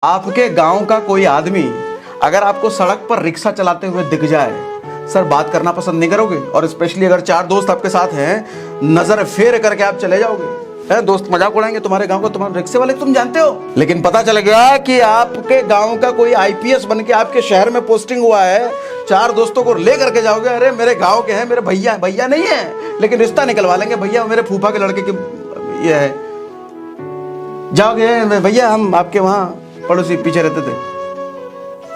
आपके गांव का कोई आदमी अगर आपको सड़क पर रिक्शा चलाते हुए दिख जाए, सर बात करना पसंद नहीं करोगे? और स्पेशली अगर चार दोस्त आपके साथ हैं, नजर फेर करके आप चले जाओगे। है दोस्त मजाक उड़ाएंगे तुम्हारे गांव का, तुम्हारे रिक्शे वाले तुम जानते हो। लेकिन पता चल गया कि आपके गांव का कोई आईपीएस बन के आपके शहर में पोस्टिंग हुआ है, चार दोस्तों को ले करके जाओगे, अरे मेरे गाँव के हैं, मेरे भैया भैया नहीं है लेकिन रिश्ता निकलवा लेंगे, भैया मेरे फूफा के लड़के की ये है, जाओगे भैया हम आपके वहाँ पड़ोसी पीछे रहते थे,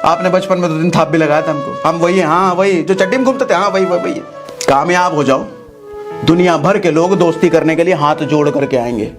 आपने बचपन में 2 दिन थाप भी लगाया था हमको, हम वही हैं, हाँ वही जो चड्डी में घूमते थे, हाँ वही वही। कामयाब हो जाओ, दुनिया भर के लोग दोस्ती करने के लिए हाथ जोड़ करके आएंगे,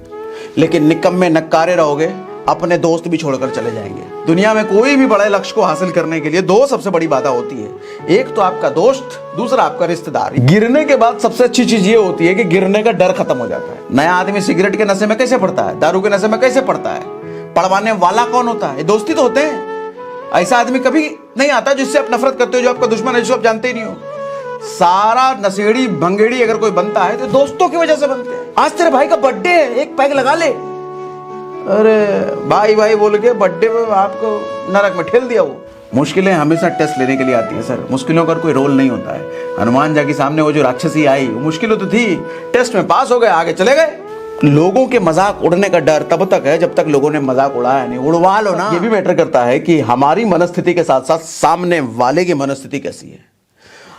लेकिन निकम्मे नक्कारे रहोगे, अपने दोस्त भी छोड़कर चले जाएंगे। दुनिया में कोई भी बड़े लक्ष्य को हासिल करने के लिए 2 सबसे बड़ी बाधा होती है, एक तो आपका दोस्त, दूसरा आपका रिश्तेदार। गिरने के बाद सबसे अच्छी चीज ये होती है कि गिरने का डर खत्म हो जाता है। नया आदमी सिगरेट के नशे में कैसे पड़ता है, दारू के नशे में कैसे पड़ता है, पड़वाने वाला कौन होता है? दोस्ती तो होते हैं। ऐसा आदमी कभी नहीं आता जिससे आप नफरत करते हो, जो आपका दुश्मन है, जिसको आप जानते ही नहीं हो। सारा नशेड़ी भंगेड़ी अगर कोई बनता है तो दोस्तों की वजह से बनते हैं। आज तेरे भाई का बर्थडे है, एक पैग लगा ले, अरे भाई भाई बोल के बर्थडे में आपको नरक में ठेल दिया। वो मुश्किलें हमेशा टेस्ट लेने के लिए आती है सर, मुश्किलों का कोई रोल नहीं होता है। हनुमान जी के सामने वो जो राक्षसी आई, वो मुश्किलों तो थी, टेस्ट में पास हो गए, आगे चले गए। लोगों के मजाक उड़ने का डर तब तक है जब तक लोगों ने मजाक उड़ाया नहीं, उड़वा लो ना। ये भी मैटर करता है कि हमारी मनस्थिति के साथ साथ सामने वाले की मनस्थिति कैसी है।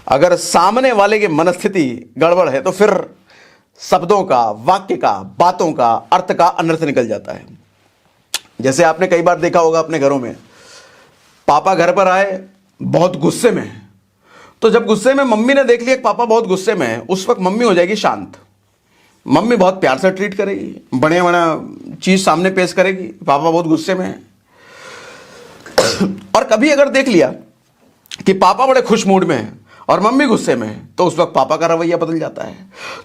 अगर सामने वाले की मनस्थिति गड़बड़ है तो फिर शब्दों का, वाक्य का, बातों का, अर्थ का अनर्थ निकल जाता है। जैसे आपने कई बार देखा होगा अपने घरों में, पापा घर पर आए बहुत गुस्से में, तो जब गुस्से में मम्मी ने देख लिया कि पापा बहुत गुस्से में है, उस वक्त मम्मी हो जाएगी शांत, मम्मी बहुत प्यार से ट्रीट करेगी, बढ़िया बढ़िया चीज सामने पेश करेगी, पापा बहुत गुस्से में है। और कभी अगर देख लिया कि पापा बड़े खुश मूड में है और मम्मी गुस्से में है, तो उस वक्त पापा का रवैया बदल जाता है।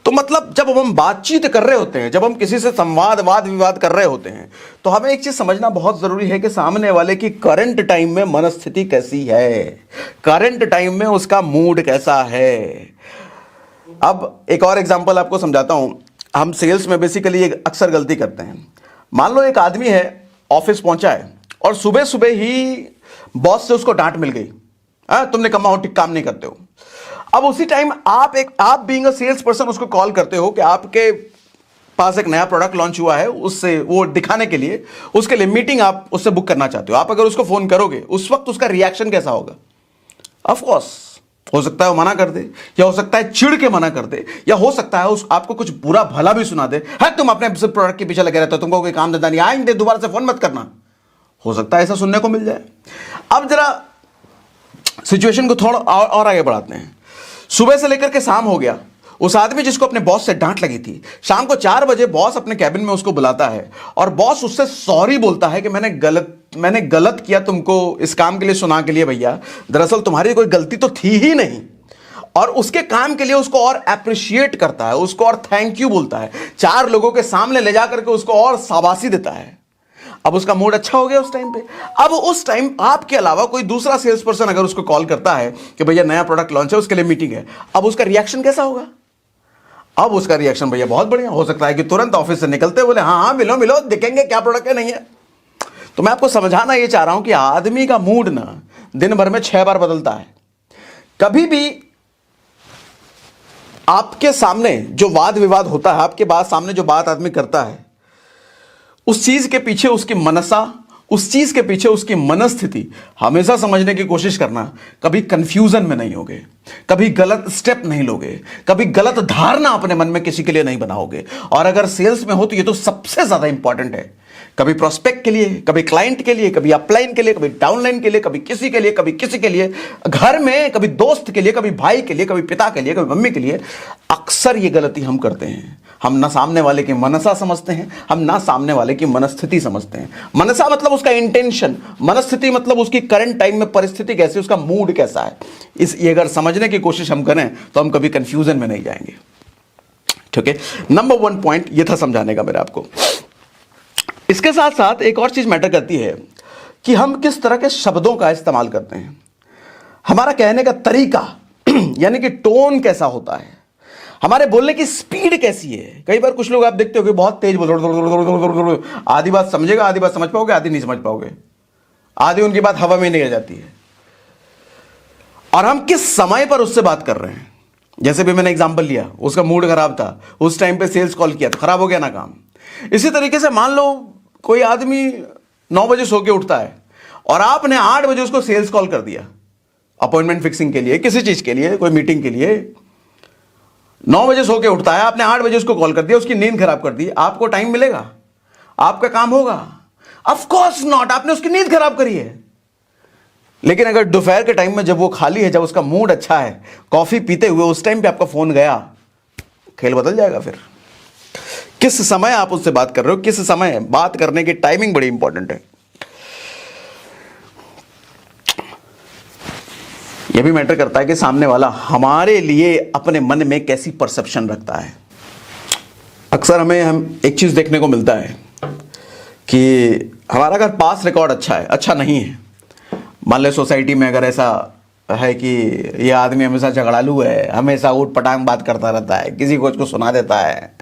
तो मतलब जब हम बातचीत कर रहे होते हैं, जब हम किसी से संवाद वाद विवाद कर रहे होते हैं, तो हमें एक चीज समझना बहुत जरूरी है कि सामने वाले की करंट टाइम में मनस्थिति कैसी है, करंट टाइम में उसका मूड कैसा है। अब एक और एग्जांपल आपको समझाता हूं। हम सेल्स में बेसिकली एक अक्सर गलती करते हैं। मान लो एक आदमी है, ऑफिस पहुंचा है और सुबह सुबह ही बॉस से उसको डांट मिल गई, तुमने कमा ठीक काम नहीं करते हो। अब उसी टाइम आप बीइंग अ सेल्स पर्सन उसको कॉल करते हो कि आपके पास एक नया प्रोडक्ट लॉन्च हुआ है, उससे वो दिखाने के लिए, उसके लिए मीटिंग आप उससे बुक करना चाहते हो। आप अगर उसको फोन करोगे, उस वक्त उसका रिएक्शन कैसा होगा? ऑफ कोर्स हो सकता है वो मना कर दे, या हो सकता है चिढ़ के मना कर दे, या हो सकता है आपको कुछ बुरा भला भी सुना दे, है तुम अपने प्रोडक्ट के पीछे लगे रहते हो, तुमको कोई काम धंधा नहीं, आएंगे दोबारा से फोन मत करना। हो सकता है ऐसा सुनने को मिल जाए। अब जरा सिचुएशन को थोड़ा और आगे बढ़ाते हैं। सुबह से लेकर के शाम हो गया, उस आदमी जिसको अपने बॉस से डांट लगी थी, शाम को 4 बजे बॉस अपने कैबिन में उसको बुलाता है और बॉस उससे सॉरी बोलता है कि मैंने गलत किया तुमको इस काम के लिए सुना के लिए भैया, दरअसल तुम्हारी कोई गलती तो थी ही नहीं। और उसके काम के लिए उसको और अप्रिशिएट करता है, उसको और थैंक यू बोलता है, 4 लोगों के सामने ले जाकर के उसको और शाबाशी देता है। अब उसका मूड अच्छा हो गया उस टाइम पे। अब उस टाइम आपके अलावा कोई दूसरा सेल्स पर्सन अगर उसको कॉल करता है कि भैया नया प्रोडक्ट लॉन्च है, उसके लिए मीटिंग है, अब उसका रिएक्शन कैसा होगा? अब उसका रिएक्शन भैया बहुत बढ़िया हो सकता है कि तुरंत ऑफिस से निकलते बोले हाँ हाँ मिलो मिलो, देखेंगे क्या प्रोडक्ट है नहीं है। तो मैं आपको समझाना ये चाह रहा हूं कि आदमी का मूड ना दिन भर में 6 बार बदलता है। कभी भी आपके सामने जो वाद विवाद होता है, आपके बाद सामने जो बात आदमी करता है, उस चीज के पीछे उसकी मनसा, उस चीज के पीछे उसकी मनस्थिति हमेशा समझने की कोशिश करना। कभी कंफ्यूजन में नहीं होगे, कभी गलत स्टेप नहीं लोगे, कभी गलत धारणा अपने मन में किसी के लिए नहीं बनाओगे। और अगर सेल्स में हो तो ये तो सबसे ज्यादा इंपॉर्टेंट है। कभी प्रोस्पेक्ट के लिए, कभी क्लाइंट के लिए, कभी अपलाइन के लिए, कभी डाउनलाइन के लिए, कभी किसी के लिए, कभी किसी के लिए, घर में कभी दोस्त के लिए, कभी भाई के लिए, कभी पिता के लिए, कभी मम्मी के लिए। अक्सर ये गलती हम करते हैं। हम ना सामने वाले की मनसा समझते हैं, हम ना सामने वाले की मनस्थिति समझते हैं। मनसा मतलब उसका इंटेंशन, मनस्थिति मतलब उसकी करंट टाइम में परिस्थिति कैसी, उसका मूड कैसा है। ये अगर समझने की कोशिश हम करें तो हम कभी कंफ्यूजन में नहीं जाएंगे। ठीक है, नंबर 1 पॉइंट ये था समझाने का मेरा आपको। इसके साथ साथ एक और चीज मैटर करती है कि हम किस तरह के शब्दों का इस्तेमाल करते हैं, हमारा कहने का तरीका यानी कि टोन कैसा होता है, हमारे बोलने की स्पीड कैसी है। कई बार कुछ लोग आप देखते हो कि बहुत तेज बोल, आधी बात समझेगा, आधी बात समझ पाओगे, आधी नहीं समझ पाओगे। आधी उनकी बात हवा में निकल जाती है। और हम किस समय पर उससे बात कर रहे हैं। जैसे भी मैंने एग्जांपल लिया, उसका मूड खराब था, उस टाइम पे सेल्स कॉल किया तो खराब हो गया ना काम। इसी तरीके से मान लो कोई आदमी 9 बजे सो के उठता है और आपने 8 बजे उसको सेल्स कॉल कर दिया अपॉइंटमेंट फिक्सिंग के लिए, किसी चीज के लिए, कोई मीटिंग के लिए। 9 बजे सो के उठता है, आपने 8 बजे उसको कॉल कर दिया, उसकी नींद खराब कर दी, आपको टाइम मिलेगा? आपका काम होगा? ऑफ कोर्स नॉट, आपने उसकी नींद खराब करी है। लेकिन अगर दोपहर के टाइम में जब वो खाली है, जब उसका मूड अच्छा है, कॉफी पीते हुए उस टाइम पे आपका फोन गया, खेल बदल जाएगा। फिर किस समय आप उससे बात कर रहे हो, किस समय, बात करने की टाइमिंग बड़ी इंपॉर्टेंट है। यह भी मैटर करता है कि सामने वाला हमारे लिए अपने मन में कैसी परसेप्शन रखता है। अक्सर हम एक चीज देखने को मिलता है कि हमारा अगर पास रिकॉर्ड अच्छा है, अच्छा नहीं है, मान ले सोसाइटी में अगर ऐसा है कि यह आदमी हमेशा झगड़ालू है, हमेशा ऊट पटांग बात करता रहता है, किसी को उसको सुना देता है,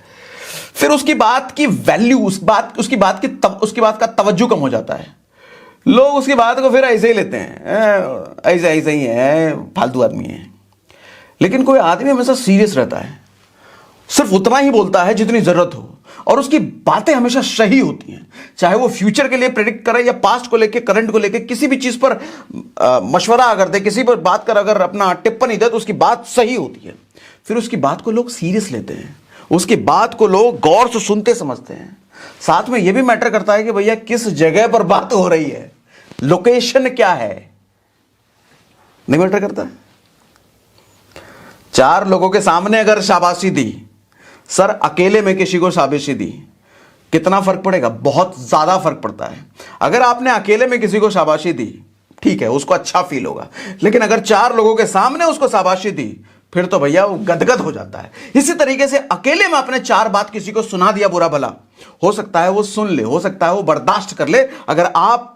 फिर उसकी बात की वैल्यू, उसकी बात का तवज्जो कम हो जाता है। लोग उसकी बात को फिर ऐसे ही लेते हैं, ऐसे ही है, फालतू आदमी है। लेकिन कोई आदमी हमेशा सीरियस रहता है, सिर्फ उतना ही बोलता है जितनी जरूरत हो, और उसकी बातें हमेशा सही होती हैं। चाहे वो फ्यूचर के लिए प्रेडिक्ट करे या पास्ट को लेके, करंट को लेके, किसी भी चीज पर मशवरा अगर दे, किसी पर बात कर अगर अपना टिप्पणी दे, तो उसकी बात सही होती है। फिर उसकी बात को लोग सीरियस लेते हैं, उसकी बात को लोग गौर से सुनते समझते हैं। साथ में यह भी मैटर करता है कि भैया किस जगह पर बात हो रही है, लोकेशन क्या है, नहीं मैटर करता। 4 लोगों के सामने अगर शाबाशी दी, सर अकेले में किसी को शाबाशी दी, कितना फर्क पड़ेगा? बहुत ज्यादा फर्क पड़ता है। अगर आपने अकेले में किसी को शाबाशी दी, ठीक है, उसको अच्छा फील होगा। लेकिन अगर 4 लोगों के सामने उसको शाबाशी दी, फिर तो भैया वो गदगद हो जाता है। इसी तरीके से अकेले में आपने 4 बात किसी को सुना दिया बुरा भला, हो सकता है वो सुन ले, हो सकता है वो बर्दाश्त कर ले, अगर आप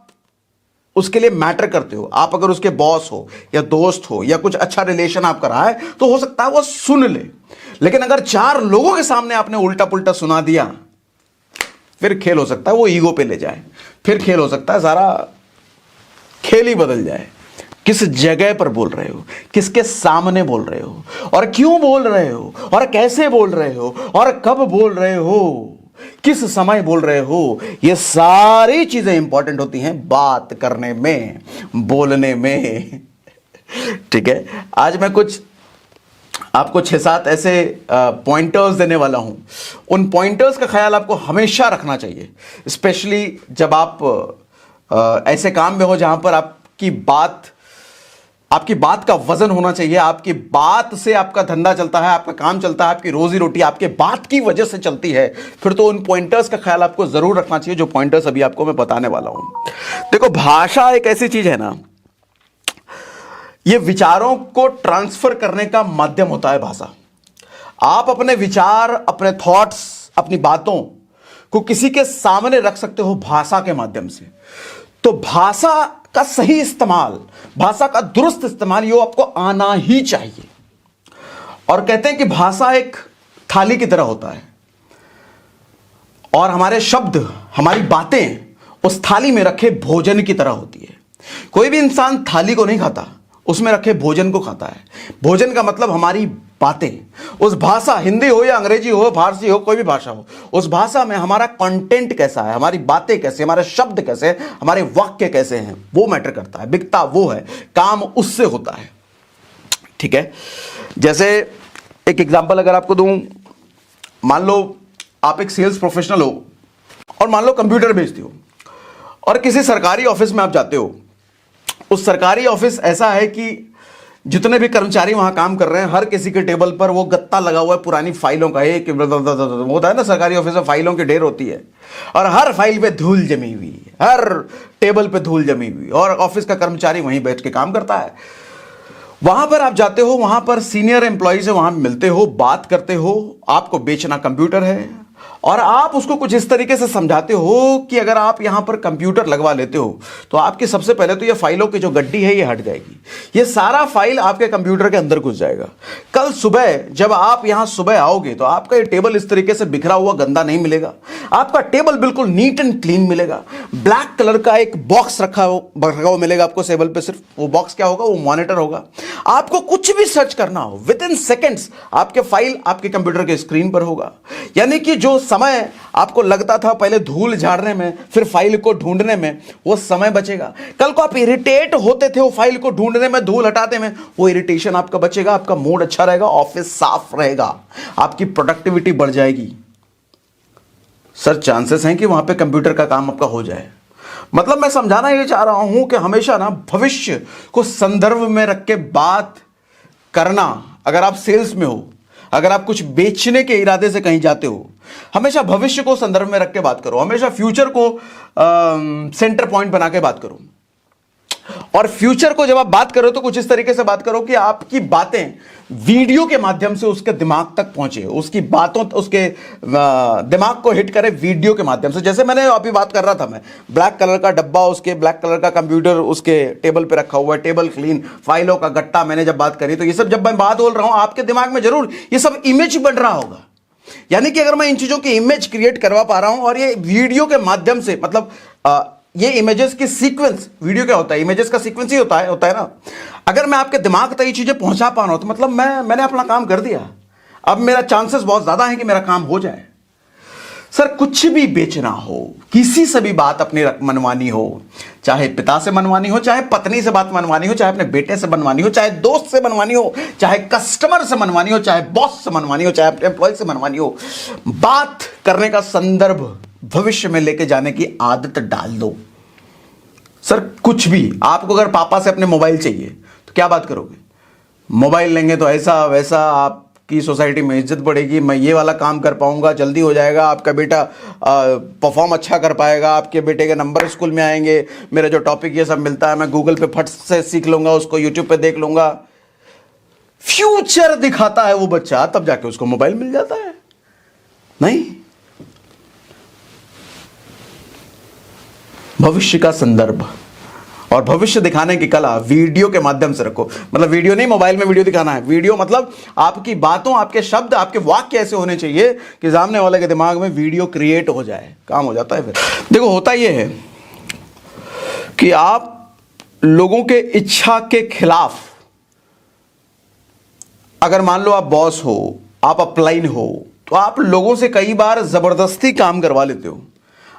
उसके लिए मैटर करते हो, आप अगर उसके बॉस हो या दोस्त हो या कुछ अच्छा रिलेशन आपका रहा है, तो हो सकता है वो सुन ले। लेकिन अगर 4 लोगों के सामने आपने उल्टा पुल्टा सुना दिया, फिर खेल हो सकता है वो ईगो पे ले जाए, फिर खेल हो सकता है सारा खेल ही बदल जाए। किस जगह पर बोल रहे हो, किसके सामने बोल रहे हो, और क्यों बोल रहे हो, और कैसे बोल रहे हो, और कब बोल रहे हो, किस समय बोल रहे हो, ये सारी चीजें इंपॉर्टेंट होती हैं बात करने में, बोलने में। ठीक है, आज मैं कुछ आपको 6-7 ऐसे पॉइंटर्स देने वाला हूं। उन पॉइंटर्स का ख्याल आपको हमेशा रखना चाहिए, स्पेशली जब आप ऐसे काम में हो जहां पर आपकी बात का वजन होना चाहिए। आपकी बात से आपका धंधा चलता है, आपका काम चलता है, आपकी रोजी रोटी आपके बात की वजह से चलती है। फिर तो उन पॉइंटर्स का ख्याल आपको जरूर रखना चाहिए, जो पॉइंटर्स अभी आपको मैं बताने वाला हूं। देखो, भाषा एक ऐसी चीज है ना, ये विचारों को ट्रांसफर करने का माध्यम होता है भाषा। आप अपने विचार, अपने थॉट्स, अपनी बातों को किसी के सामने रख सकते हो भाषा के माध्यम से। तो भाषा का सही इस्तेमाल, भाषा का दुरुस्त इस्तेमाल, ये आपको आना ही चाहिए। और कहते हैं कि भाषा एक थाली की तरह होता है, और हमारे शब्द, हमारी बातें उस थाली में रखे भोजन की तरह होती है। कोई भी इंसान थाली को नहीं खाता, उसमें रखे भोजन को खाता है। भोजन का मतलब हमारी बातें, उस भाषा, हिंदी हो या अंग्रेजी हो, फारसी हो, कोई भी भाषा हो, उस भाषा में हमारा कंटेंट कैसा है, हमारी बातें कैसे, हमारे शब्द कैसे, हमारे वाक्य कैसे हैं, वो मैटर करता है। बिकता वो है, काम उससे होता है। ठीक है, जैसे एक एग्जांपल अगर आपको दूं, मान लो आप एक सेल्स प्रोफेशनल हो और मान लो कंप्यूटर बेचते हो, और किसी सरकारी ऑफिस में आप जाते हो। उस सरकारी ऑफिस ऐसा है कि जितने भी कर्मचारी वहां काम कर रहे हैं, हर किसी के टेबल पर वो गत्ता लगा हुआ है पुरानी फाइलों का। एक होता है ना, सरकारी ऑफिस में फाइलों की ढेर होती है, और हर फाइल पे धूल जमी हुई, हर टेबल पे धूल जमी हुई, और ऑफिस का कर्मचारी वहीं बैठ के काम करता है। वहां पर आप जाते हो, वहां पर सीनियर एम्प्लॉय से वहां मिलते हो, बात करते हो। आपको बेचना कंप्यूटर है, और आप उसको कुछ इस तरीके से समझाते हो कि अगर आप यहां पर कंप्यूटर लगवा लेते हो तो आपकी सबसे पहले तो ये फाइलों की जो गड्डी है ये हट जाएगी, ये सारा फाइल आपके कंप्यूटर के अंदर घुस जाएगा। कल सुबह जब आप यहां सुबह आओगे तो आपका ये टेबल इस तरीके से बिखरा हुआ गंदा नहीं मिलेगा, आपका टेबल बिल्कुल नीट एंड क्लीन मिलेगा। ब्लैक कलर का एक बॉक्स रखा हुआ मिलेगा आपको टेबल पे, सिर्फ वो बॉक्स क्या होगा, वो मॉनिटर होगा। आपको कुछ भी सर्च करना हो विद इन सेकेंड्स आपके फाइल आपके कंप्यूटर के स्क्रीन पर होगा। यानी कि जो समय आपको लगता था पहले धूल झाड़ने में फिर फाइल को ढूंढने में, वो समय बचेगा। कल को आप इरिटेट होते थे वो फाइल को ढूंढने में, धूल हटाने में, वो इरिटेशन आपका बचेगा, आपका मूड अच्छा रहेगा, ऑफिस साफ रहेगा, आपकी प्रोडक्टिविटी बढ़ जाएगी। सर चांसेस हैं कि वहां पे कंप्यूटर का काम आपका हो जाए। मतलब मैं समझाना ये चाह रहा हूं कि हमेशा ना भविष्य को संदर्भ में रख के बात करना। अगर आप सेल्स में हो, अगर आप कुछ बेचने के इरादे से कहीं जाते हो, हमेशा भविष्य को संदर्भ में रख के बात करो, हमेशा फ्यूचर को सेंटर पॉइंट बना के बात करो। और फ्यूचर को जब आप बात करो तो कुछ इस तरीके से बात करो कि आपकी बातें वीडियो के माध्यम से उसके दिमाग तक पहुंचे, उसकी बातों उसके दिमाग को हिट करे वीडियो के माध्यम से। जैसे मैंने अभी बात कर रहा था, मैं ब्लैक कलर का डब्बा, उसके ब्लैक कलर का कंप्यूटर उसके टेबल पे रखा हुआ है, टेबल क्लीन, फाइलों का गट्टा, मैंने जब बात करी तो ये सब जब मैं बात बोल रहा हूं आपके दिमाग में जरूर ये सब इमेज बन रहा होगा। यानी कि अगर मैं इन चीजों की इमेज क्रिएट करवा पा रहा हूं और ये वीडियो के माध्यम से, मतलब ये इमेजेस की सीक्वेंस, वीडियो क्या होता है, इमेजेस का सीक्वेंस ही होता है ना। अगर मैं आपके दिमाग तक ये चीजें पहुंचा पा रहा हूं तो मतलब मैंने अपना काम कर दिया। अब मेरा चांसेस बहुत ज्यादा है कि मेरा काम हो जाए। सर कुछ भी बेचना हो, किसी से भी बात अपनी मनवानी हो, चाहे पिता से मनवानी हो, चाहे पत्नी से बात मनवानी हो, चाहे अपने बेटे से मनवानी हो, चाहे दोस्त से मनवानी हो, चाहे कस्टमर से मनवानी हो, चाहे बॉस से मनवानी हो, चाहे अपने एम्प्लॉय से मनवानी हो, बात करने का संदर्भ भविष्य में लेके जाने की आदत डाल दो। सर कुछ भी, आपको अगर पापा से अपने मोबाइल चाहिए तो क्या बात करोगे? मोबाइल लेंगे तो ऐसा वैसा, आपकी सोसाइटी में इज्जत बढ़ेगी, मैं ये वाला काम कर पाऊंगा, जल्दी हो जाएगा, आपका बेटा परफॉर्म अच्छा कर पाएगा, आपके बेटे के नंबर स्कूल में आएंगे, मेरा जो टॉपिक ये सब मिलता है मैं गूगल पे फट से सीख लूंगा, उसको यूट्यूब पे देख लूंगा। फ्यूचर दिखाता है वो बच्चा, तब जाके उसको मोबाइल मिल जाता है। नहीं, भविष्य का संदर्भ और भविष्य दिखाने की कला वीडियो के माध्यम से रखो। मतलब वीडियो नहीं मोबाइल में वीडियो दिखाना है, वीडियो मतलब आपकी बातों, आपके शब्द, आपके वाक्य ऐसे होने चाहिए कि सामने वाले के दिमाग में वीडियो क्रिएट हो जाए, काम हो जाता है। फिर देखो होता यह है कि आप लोगों के इच्छा के खिलाफ, अगर मान लो आप बॉस हो, आप अपलाइन हो, तो आप लोगों से कई बार जबरदस्ती काम करवा लेते हो,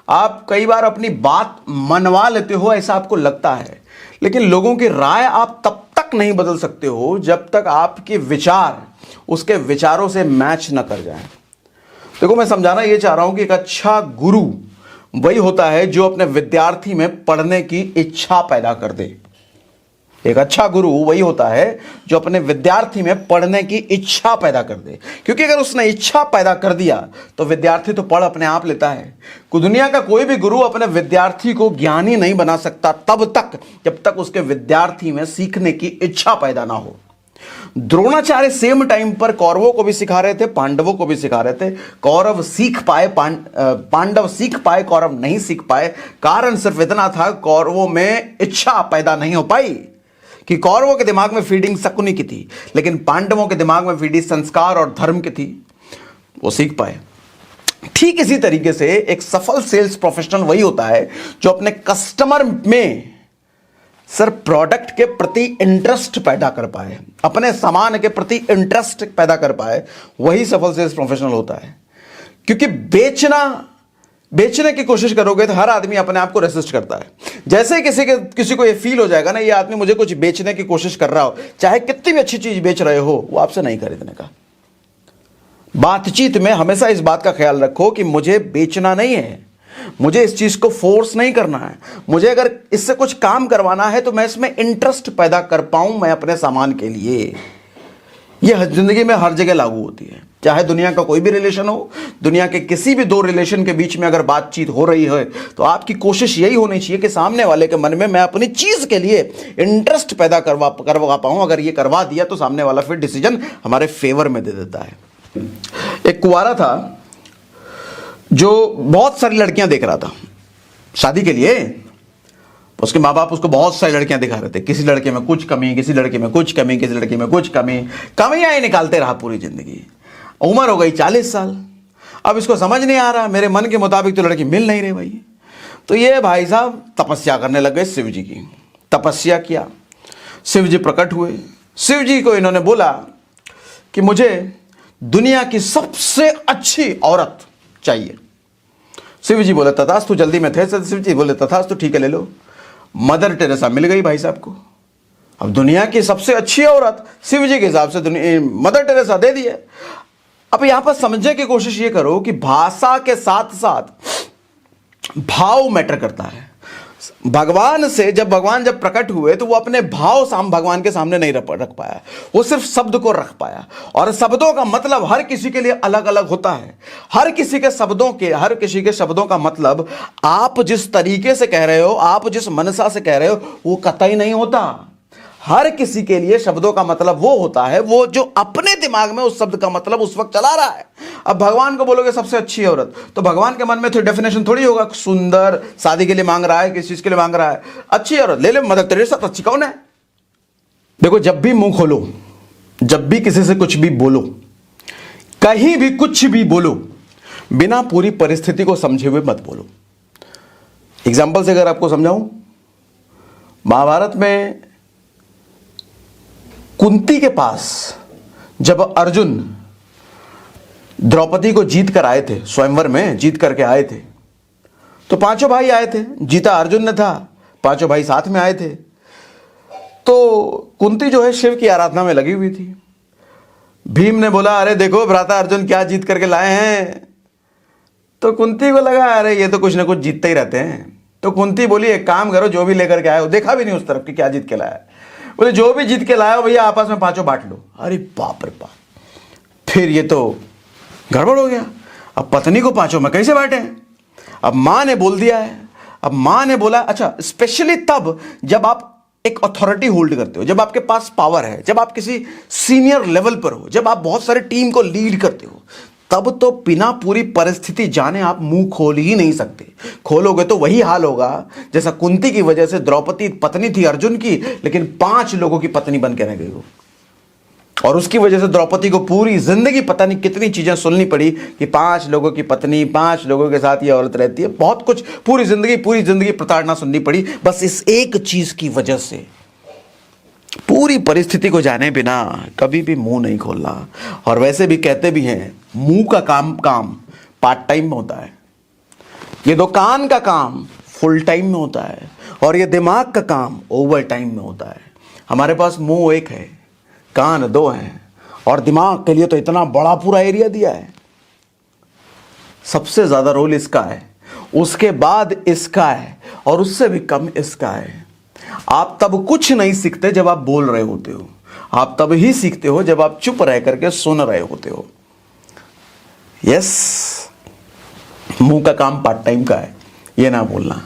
आप कई बार अपनी बात मनवा लेते हो, ऐसा आपको लगता है। लेकिन लोगों की राय आप तब तक नहीं बदल सकते हो जब तक आपके विचार उसके विचारों से मैच न कर जाएं। देखो मैं समझाना ये चाह रहा हूं कि एक अच्छा गुरु वही होता है जो अपने विद्यार्थी में पढ़ने की इच्छा पैदा कर दे। एक अच्छा गुरु वही होता है जो अपने विद्यार्थी में पढ़ने की इच्छा पैदा कर दे, क्योंकि अगर उसने इच्छा पैदा कर दिया तो विद्यार्थी तो पढ़ अपने आप लेता है। दुनिया का कोई भी गुरु अपने विद्यार्थी को ज्ञानी नहीं बना सकता तब तक जब तक उसके विद्यार्थी में सीखने की इच्छा पैदा ना हो। द्रोणाचार्य सेम टाइम पर कौरवों को भी सिखा रहे थे, पांडवों को भी सिखा रहे थे। कौरव सीख पाए, पांडव सीख पाए, कौरव नहीं सीख पाए। कारण सिर्फ इतना था, कौरवों में इच्छा पैदा नहीं हो पाई कि कौरवों के दिमाग में फीडिंग शकुनी की थी, लेकिन पांडवों के दिमाग में फीडिंग संस्कार और धर्म की थी, वो सीख पाए। ठीक इसी तरीके से एक सफल सेल्स प्रोफेशनल वही होता है जो अपने कस्टमर में सर प्रोडक्ट के प्रति इंटरेस्ट पैदा कर पाए, अपने सामान के प्रति इंटरेस्ट पैदा कर पाए, वही सफल सेल्स प्रोफेशनल होता है। क्योंकि बेचने की कोशिश करोगे तो हर आदमी अपने आप को रेसिस्ट करता है। जैसे किसी को ये फील हो जाएगा ना, ये आदमी मुझे कुछ बेचने की कोशिश कर रहा हो, चाहे कितनी भी अच्छी चीज बेच रहे हो, वो आपसे नहीं खरीदने का। बातचीत में हमेशा इस बात का ख्याल रखो कि मुझे बेचना नहीं है, मुझे इस चीज को फोर्स नहीं करना है, मुझे अगर इससे कुछ काम करवाना है तो मैं इसमें इंटरेस्ट पैदा कर पाऊं मैं अपने सामान के लिए। यह जिंदगी में हर जगह लागू होती है, चाहे दुनिया का कोई भी रिलेशन हो, दुनिया के किसी भी दो रिलेशन के बीच में अगर बातचीत हो रही है तो आपकी कोशिश यही होनी चाहिए कि सामने वाले के मन में मैं अपनी चीज के लिए इंटरेस्ट पैदा करवा पाऊं। अगर ये करवा दिया तो सामने वाला फिर डिसीजन हमारे फेवर में दे देता है। एक कुंवारा था, जो बहुत सारी लड़कियां देख रहा था शादी के लिए। उसके माँ बाप उसको बहुत सारी लड़कियां दिखा रहे थे, किसी लड़के में कुछ कमी, किसी लड़के में कुछ कमी, किसी लड़के में कुछ कमी, कमियां ही निकालते रहा पूरी जिंदगी। उम्र हो गई 40 साल। अब इसको समझ नहीं आ रहा, मेरे मन के मुताबिक तो लड़की मिल नहीं रही भाई। तो ये भाई साहब तपस्या करने लग गए शिव जी की। तपस्या किया, शिव जी प्रकट हुए। शिव जी को इन्होंने बोला कि मुझे दुनिया की सबसे अच्छी औरत चाहिए। शिव जी बोले तथास्तु, जल्दी में थे। शिव जी बोले तथास्तु, ठीक है ले लो। मदर टेरेसा मिल गई भाई साहब को। अब दुनिया की सबसे अच्छी औरत शिव जी के हिसाब से मदर टेरेसा दे दिए। अब यहां पर समझने की कोशिश ये करो कि भाषा के साथ साथ भाव मैटर करता है। भगवान जब प्रकट हुए तो वो अपने भाव भगवान के सामने नहीं रख पाया, वो सिर्फ शब्द को रख पाया। और शब्दों का मतलब हर किसी के लिए अलग अलग होता है। हर किसी के शब्दों का मतलब आप जिस तरीके से कह रहे हो, आप जिस मनसा से कह रहे हो, वो कतई नहीं होता। हर किसी के लिए शब्दों का मतलब वो होता है वो जो अपने दिमाग में उस शब्द का मतलब उस वक्त चला रहा है। अब भगवान को बोलोगे सबसे अच्छी औरत, तो भगवान के मन में तो डेफिनेशन थोड़ी होगा सुंदर, शादी के लिए मांग रहा है, किस चीज के लिए मांग रहा है। अच्छी औरत ले ले, मदर टेरेसा तो अच्छी कौन है। देखो, जब भी मुंह खोलो, जब भी किसी से कुछ भी बोलो, कहीं भी कुछ भी बोलो, बिना पूरी परिस्थिति को समझे हुए मत बोलो। एग्जाम्पल से अगर आपको समझाऊं, महाभारत में कुंती के पास जब अर्जुन द्रौपदी को जीत कर आए थे, स्वयंवर में जीत करके आए थे, तो पांचों भाई आए थे। जीता अर्जुन ने था, पांचों भाई साथ में आए थे। तो कुंती जो है शिव की आराधना में लगी हुई थी। भीम ने बोला, अरे देखो भ्राता अर्जुन क्या जीत करके लाए हैं। तो कुंती को लगा अरे ये तो कुछ ना कुछ जीतते ही रहते हैं। तो कुंती बोली, एक काम करो, जो भी लेकर के आए हो, देखा भी नहीं उस तरफ कि क्या जीत के लाया है। बोले जो भी जीत के लाया हो भैया आपस में पांचों बांट लो। अरे बाप रे बाप, फिर ये तो गड़बड़ हो गया। अब पत्नी को पांचों में कैसे बांटे। अब मां ने बोल दिया है। अब मां ने बोला, अच्छा स्पेशली तब जब आप एक अथॉरिटी होल्ड करते हो, जब आपके पास पावर है, जब आप किसी सीनियर लेवल पर हो, जब आप बहुत सारे टीम को लीड करते हो, तब तो बिना पूरी परिस्थिति जाने आप मुंह खोल ही नहीं सकते। खोलोगे तो वही हाल होगा जैसा कुंती की वजह से द्रौपदी पत्नी थी अर्जुन की, लेकिन 5 लोगों की पत्नी बन के रह गई वो। और उसकी वजह से द्रौपदी को पूरी जिंदगी पता नहीं कितनी चीजें सुननी पड़ी कि 5 लोगों की पत्नी, 5 लोगों के साथ ये औरत रहती है। बहुत कुछ, पूरी जिंदगी प्रताड़ना सुननी पड़ी, बस इस एक चीज की वजह से। पूरी परिस्थिति को जाने बिना कभी भी मुंह नहीं खोलना। और वैसे भी कहते भी हैं, मुंह का काम पार्ट टाइम में होता है, ये दुकान का काम फुल टाइम में होता है, और ये दिमाग का काम ओवर टाइम में होता है। हमारे पास मुंह एक है, कान 2 हैं, और दिमाग के लिए तो इतना बड़ा पूरा एरिया दिया है। सबसे ज्यादा रोल इसका है, उसके बाद इसका है, और उससे भी कम इसका है। आप तब कुछ नहीं सीखते जब आप बोल रहे होते हो, आप तब ही सीखते हो जब आप चुप रह करके सुन रहे होते हो। यस, मुंह का काम पार्ट टाइम का है, ये ना भूलना।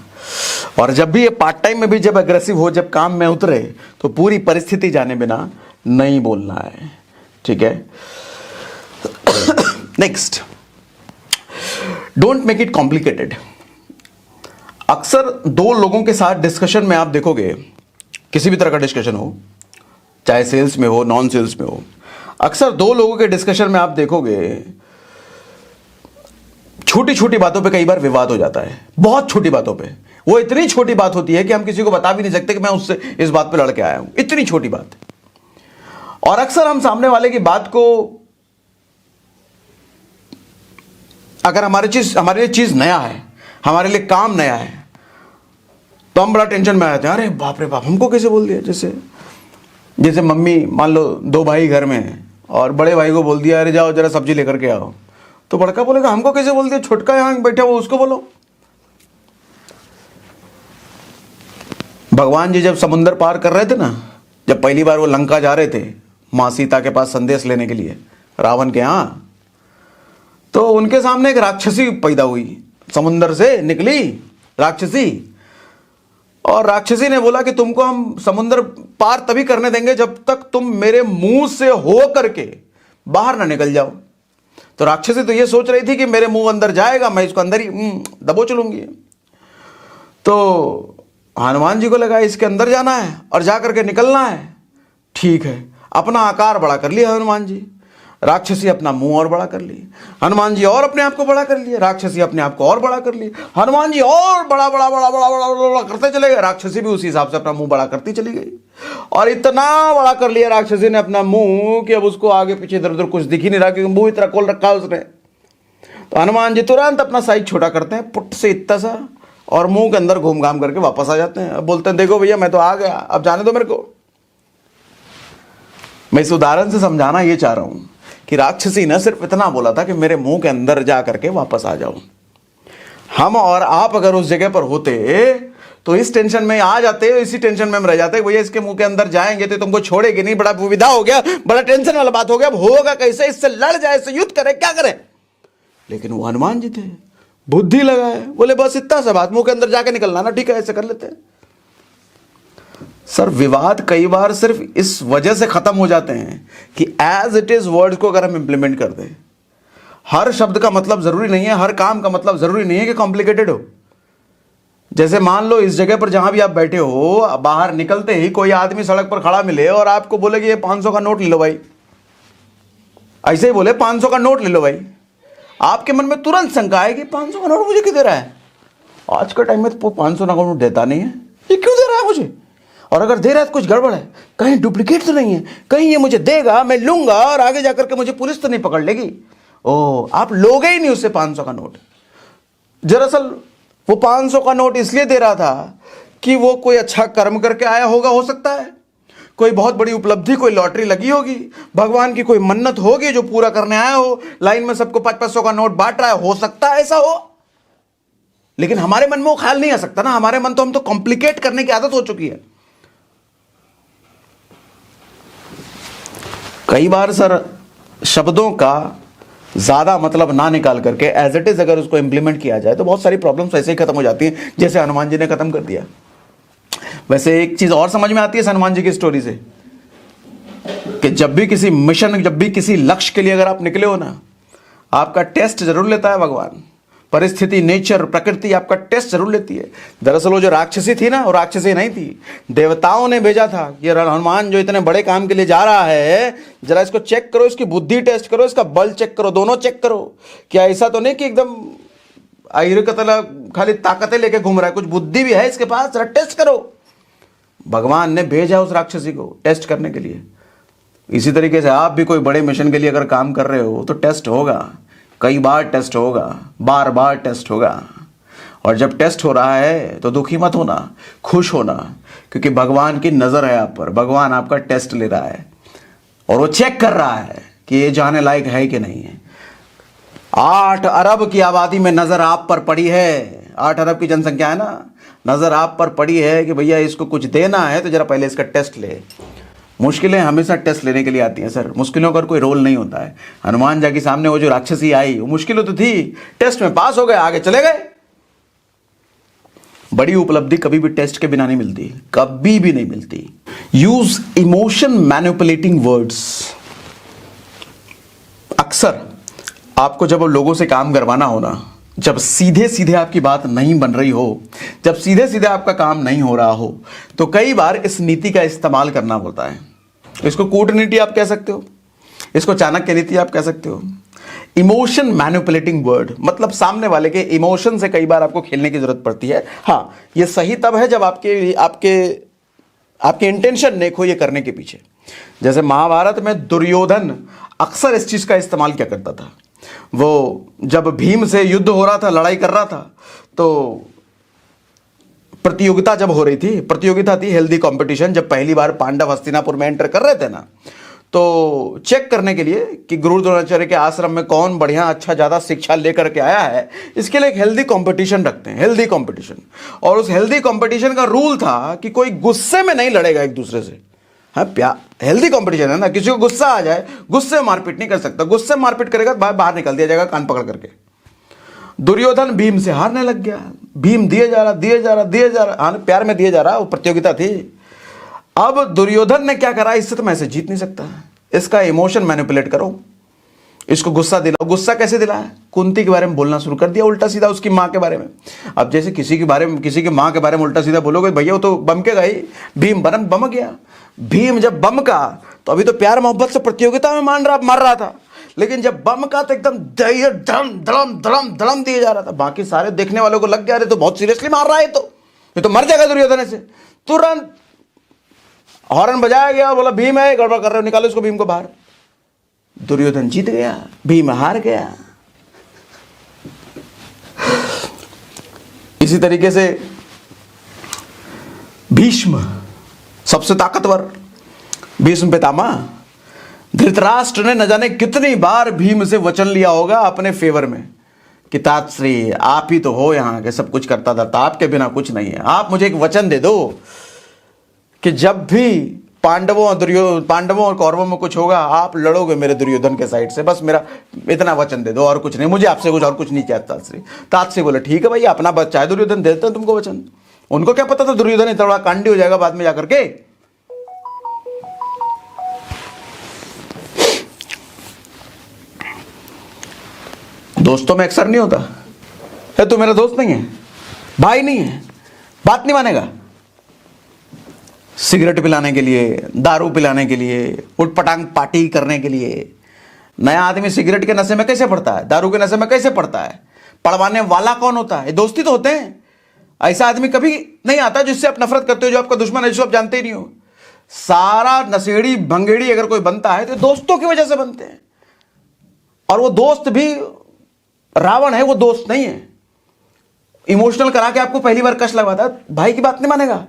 और जब भी ये पार्ट टाइम में भी जब अग्रेसिव हो, जब काम में उतरे, तो पूरी परिस्थिति जाने बिना नहीं बोलना है, ठीक है। Next, don't make it complicated. अक्सर 2 लोगों के साथ डिस्कशन में आप देखोगे, किसी भी तरह का डिस्कशन हो, चाहे सेल्स में हो, नॉन सेल्स में हो, अक्सर 2 लोगों के डिस्कशन में आप देखोगे छोटी छोटी बातों पे कई बार विवाद हो जाता है। बहुत छोटी बातों पे, वो इतनी छोटी बात होती है कि हम किसी को बता भी नहीं सकते कि मैं उससे इस बात पे लड़ के आया हूं, इतनी छोटी बात। और अक्सर हम सामने वाले की बात को, अगर हमारे लिए चीज नया है, हमारे लिए काम नया है, तो हम बड़ा टेंशन में आ जाते हैं। अरे बाप रे बाप, हमको कैसे बोल दिया। जैसे मम्मी, मान लो 2 भाई घर में हैं, और बड़े भाई को बोल दिया, अरे जाओ जरा सब्जी लेकर के आओ, तो बड़का बोलेगा हमको कैसे बोल दिया, छोटका यहां बैठा वो उसको बोलो। भगवान जी जब समुद्र पार कर रहे थे ना, जब पहली बार वो लंका जा रहे थे मां सीता के पास संदेश लेने के लिए रावण के यहां, तो उनके सामने एक राक्षसी पैदा हुई, समुद्र से निकली राक्षसी। और राक्षसी ने बोला कि तुमको हम समुद्र पार तभी करने देंगे जब तक तुम मेरे मुंह से हो करके बाहर ना निकल जाओ। तो राक्षसी तो ये सोच रही थी कि मेरे मुंह अंदर जाएगा, मैं इसको अंदर ही दबोच लूंगी। तो हनुमान जी को लगा इसके अंदर जाना है और जा करके निकलना है। ठीक है, अपना आकार बड़ा कर लिया हनुमान जी, राक्षसी अपना मुंह और बड़ा कर ली। हनुमान जी और अपने आप को बड़ा कर लिए, राक्षसी अपने आप को और बड़ा कर ली। हनुमान जी और बड़ा बड़ा बड़ा बड़ा बड़ा बड़ा बड़ा करते चले गए, राक्षसी भी उसी हिसाब से अपना मुंह बड़ा करती चली गई। और इतना बड़ा कर लिया राक्षसी ने अपना मुंह कि अब उसको आगे पीछे इधर उधर कुछ दिख ही नहीं रहा, क्योंकि मुंह इतना खोल रखा है उसने। तो हनुमान जी तुरंत अपना साइज छोटा करते हैं, पुट से इतना सा, और मुंह के अंदर घूम घाम करके वापस आ जाते हैं। अब बोलते हैं देखो भैया मैं तो आ गया, अब जाने दो मेरे को। मैं इस उदाहरण से समझाना ये चाह रहा हूं कि राक्षसी ने सिर्फ इतना बोला था कि मेरे मुंह के अंदर जा करके वापस आ जाओ। हम और आप अगर उस जगह पर होते तो इस टेंशन में आ जाते, इसी टेंशन में हम रह जाते, भैया इसके मुंह के अंदर जाएंगे तो तुमको छोड़ेगी नहीं, बड़ा विदा हो गया, बड़ा टेंशन वाला बात हो गया, अब होगा कैसे, इससे लड़ जाए, इससे युद्ध करे, क्या करें। लेकिन वो हनुमान जी थे, बुद्धि लगाए, बोले बस इतना सा बात, मुंह के अंदर जाके निकलना ना, ठीक है ऐसे कर लेते हैं। सर विवाद कई बार सिर्फ इस वजह से खत्म हो जाते हैं कि एज इट इज वर्ड को अगर हम इंप्लीमेंट कर दें। हर शब्द का मतलब जरूरी नहीं है, हर काम का मतलब जरूरी नहीं है कि कॉम्प्लिकेटेड हो। जैसे मान लो इस जगह पर जहां भी आप बैठे हो, बाहर निकलते ही कोई आदमी सड़क पर खड़ा मिले और आपको बोले कि ये 500 का नोट ले लो भाई, ऐसे ही बोले 500 का नोट ले लो भाई, आपके मन में तुरंत शंका है कि 500 का नोट मुझे क्यों दे रहा है। आज के टाइम में तो 500 का नोट देता नहीं है, ये क्यों दे रहा है मुझे, और अगर दे रहा है तो कुछ गड़बड़ है, कहीं डुप्लीकेट तो नहीं है, कहीं ये मुझे देगा, मैं लूंगा और आगे जाकर के मुझे पुलिस तो नहीं पकड़ लेगी। ओ, आप लोगे ही नहीं उससे 500 का नोट। दरअसल वो 500 का नोट इसलिए दे रहा था कि वो कोई अच्छा कर्म करके आया होगा, हो सकता है कोई बहुत बड़ी उपलब्धि, कोई लॉटरी लगी होगी, भगवान की कोई मन्नत होगी जो पूरा करने आया हो, लाइन में सबको 500 का नोट बांट रहा है, हो सकता है ऐसा हो। लेकिन हमारे मन में वो ख्याल नहीं आ सकता ना, हमारे मन तो, हम तो कॉम्प्लिकेट करने की आदत हो चुकी है। कई बार सर शब्दों का ज्यादा मतलब ना निकाल करके एज इट इज अगर उसको इंप्लीमेंट किया जाए तो बहुत सारी प्रॉब्लम्स ऐसे ही खत्म हो जाती हैं, जैसे हनुमान जी ने खत्म कर दिया। वैसे एक चीज और समझ में आती है हनुमान जी की स्टोरी से, कि जब भी किसी मिशन, जब भी किसी लक्ष्य के लिए अगर आप निकले हो ना, आपका टेस्ट जरूर लेता है भगवान। परिस्थिति, नेचर, प्रकृति आपका टेस्ट जरूर लेती है। दरअसल वो जो राक्षसी थी ना, वो राक्षसी नहीं थी, देवताओं ने भेजा था, ये हनुमान जो इतने बड़े काम के लिए जा रहा है, जरा इसको चेक करो, इसकी बुद्धि टेस्ट करो, इसका बल चेक करो, दोनों चेक करो। क्या ऐसा तो नहीं कि एकदम आहिर कतला खाली ताकतें लेके घूम रहा है, कुछ बुद्धि भी है इसके पास, जरा टेस्ट करो। भगवान ने भेजा उस राक्षसी को टेस्ट करने के लिए। इसी तरीके से आप भी कोई बड़े मिशन के लिए अगर काम कर रहे हो तो टेस्ट होगा, कई बार टेस्ट होगा, बार बार टेस्ट होगा। और जब टेस्ट हो रहा है तो दुखी मत होना, खुश होना, क्योंकि भगवान की नजर है आप पर, भगवान आपका टेस्ट ले रहा है और वो चेक कर रहा है कि ये जाने लायक है कि नहीं है। 8 अरब की आबादी में नजर आप पर पड़ी है, 8 अरब की जनसंख्या है ना, नजर आप पर पड़ी है कि भैया इसको कुछ देना है तो जरा पहले इसका टेस्ट ले। मुश्किलें हमेशा टेस्ट लेने के लिए आती हैं सर, मुश्किलों का कोई रोल नहीं होता है। हनुमान जी के सामने वो जो राक्षसी आई, वो मुश्किलों तो थी, टेस्ट में पास हो गए, आगे चले गए। बड़ी उपलब्धि कभी भी टेस्ट के बिना नहीं मिलती, कभी भी नहीं मिलती। Use emotion manipulating words. अक्सर आपको जब लोगों से काम करवाना हो ना, जब सीधे सीधे आपकी बात नहीं बन रही हो, जब सीधे सीधे आपका काम नहीं हो रहा हो, तो कई बार इस नीति का इस्तेमाल करना पड़ता है। इसको कूटनीति आप कह सकते हो, इसको चाणक्य नीति आप कह सकते हो। इमोशन मैनिपुलेटिंग वर्ड मतलब सामने वाले के इमोशन से कई बार आपको खेलने की जरूरत पड़ती है। हाँ, ये सही तब है जब आपके इंटेंशन नेक हो ये करने के पीछे। जैसे महाभारत में दुर्योधन अक्सर इस चीज का इस्तेमाल क्या करता था, वो जब भीम से युद्ध हो रहा था, लड़ाई कर रहा था, तो प्रतियोगिता जब हो रही थी, प्रतियोगिता थी हेल्दी कंपटीशन, जब पहली बार पांडव हस्तिनापुर में एंटर कर रहे थे ना, तो चेक करने के लिए कि गुरु द्रोणाचार्य के आश्रम में कौन बढ़िया अच्छा ज़्यादा शिक्षा लेकर के आया है, इसके लिए एक हेल्दी कंपटीशन रखते हैं, हेल्दी कंपटीशन। और उस हेल्दी कंपटीशन का रूल था कि कोई गुस्से में नहीं लड़ेगा एक दूसरे से। हाँ, हेल्दी कंपटीशन है ना, किसी को गुस्सा आ जाए, गुस्से में मारपीट नहीं कर सकता, गुस्से में मारपीट करेगा तो बाहर निकल दिया जाएगा कान पकड़ करके। दुर्योधन भीम से हारने लग गया, भीम दिए जा रहा, हाँ प्यार में दिए जा रहा, वो प्रतियोगिता थी। अब दुर्योधन ने क्या करा, इससे तो मैं ऐसे जीत नहीं सकता, इसका इमोशन मैनिपुलेट करो, इसको गुस्सा दिला। गुस्सा कैसे दिलाया? कुंती के बारे में बोलना शुरू कर दिया उल्टा सीधा, उसकी माँ के बारे में। अब जैसे किसी की माँ के बारे में उल्टा सीधा बोलोगे, भैया वो तो बम के गई, भीम बम गया। भीम जब बम का, तो अभी तो प्यार मोहब्बत से प्रतियोगिता में मर रहा था, लेकिन जब बम का तो एकदम धड़म धड़म धड़म धड़म दिए जा रहा था। बाकी सारे देखने वालों को लग गया, अरे तो बहुत सीरियसली मार रहा है, ये तो मर जाएगा दुर्योधन से। तुरंत हॉर्न बजाया गया और बोला भीम है, गड़बड़ कर रहे हो, निकालो इसको, भीम को बाहर। दुर्योधन जीत गया, भीम हार गया। इसी तरीके से भीष्म सबसे ताकतवर, भीष्म पितामह, धृतराष्ट्र ने न जाने कितनी बार भीम से वचन लिया होगा अपने फेवर में कि तातश्री आप ही तो हो यहाँ के, सब कुछ करता धरता, आपके बिना कुछ नहीं है, आप मुझे एक वचन दे दो कि जब भी पांडवों और कौरवों में कुछ होगा आप लड़ोगे मेरे दुर्योधन के साइड से, बस मेरा इतना वचन दे दो, और कुछ नहीं, मुझे आपसे कुछ और कुछ नहीं चाहता। तातश्री बोले ठीक है भाई, अपना बच्चा है दुर्योधन, देते हैं तुमको वचन। उनको क्या पता था दुर्योधन इतना बड़ा कांडी हो जाएगा बाद में जाकर के। दोस्तों में अक्सर नहीं होता है, तू मेरा दोस्त नहीं है, भाई नहीं है, बात नहीं मानेगा। सिगरेट पिलाने के लिए, दारू पिलाने के लिए, उटपटांग पार्टी करने के लिए। नया आदमी सिगरेट के नशे में कैसे पड़ता है, दारू के नशे में कैसे पड़ता है? पड़वाने वाला कौन होता है? दोस्ती तो होते हैं। ऐसा आदमी कभी नहीं आता जिससे आप नफरत करते हो, जो आपका दुश्मन है, जिसको आप जानते ही नहीं हो। सारा नशेड़ी भंगेड़ी अगर कोई बनता है तो दोस्तों की वजह से बनते हैं, और वो दोस्त भी रावण है, वो दोस्त नहीं है। इमोशनल करा के आपको पहली बार कष्ट लगवाता है, भाई की बात नहीं मानेगा।